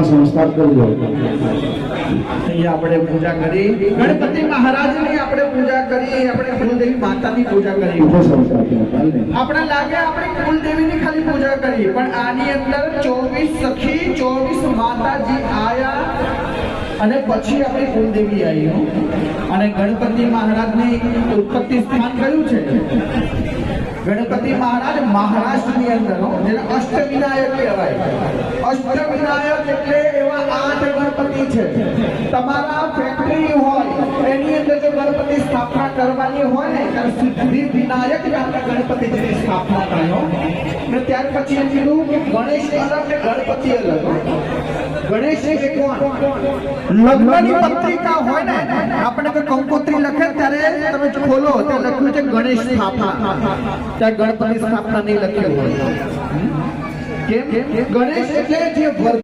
સંસ્કાર કરજો. આપણે પૂજા કરી ગણપતિ મહારાજની આપણે પૂજા કરી, આપણે કુલદેવી માતાની પૂજા કરી. આપણે લાગે આપણે કુલદેવીની ખાલી પૂજા કરી, પણ આની અંદર 24 સખી 24 માતાજી આયા અને પછી આપણી કુલદેવી આવી. અને ગણપતિ મહારાજની ઉત્પત્તિ સ્થાન કયું છે? ગણપતિ મહારાજ મહારાષ્ટ્રની અંદર જેને અષ્ટવિનાયક કહેવાય. અષ્ટવિનાયક એટલે એવા 8 ગણપતિ છે. તમારા ફેક્ટરી હોય એની અંદર જો ગણપતિ સ્થાપના કરવાની હોય ને ત્યારે સિદ્ધિ વિનાયક આપણે ગણપતિની સ્થાપના કર્યો. અને ત્યાર પછી એમ કીધું કે ગણેશ અલગ ને ગણપતિ અલગ. ગણેશ એટલે કોણ? લગ્નની પત્રિકા હોય ને આપણે કોઈ કંકોત્રી લખે ત્યારે તમે ખોલો ત્યાં લખ્યું છે ગણેશ સ્થાપના, ત્યાં ગણપતિ સ્થાપના નહીં લખ્યું હોય. કેમ? ગણેશ એટલે જે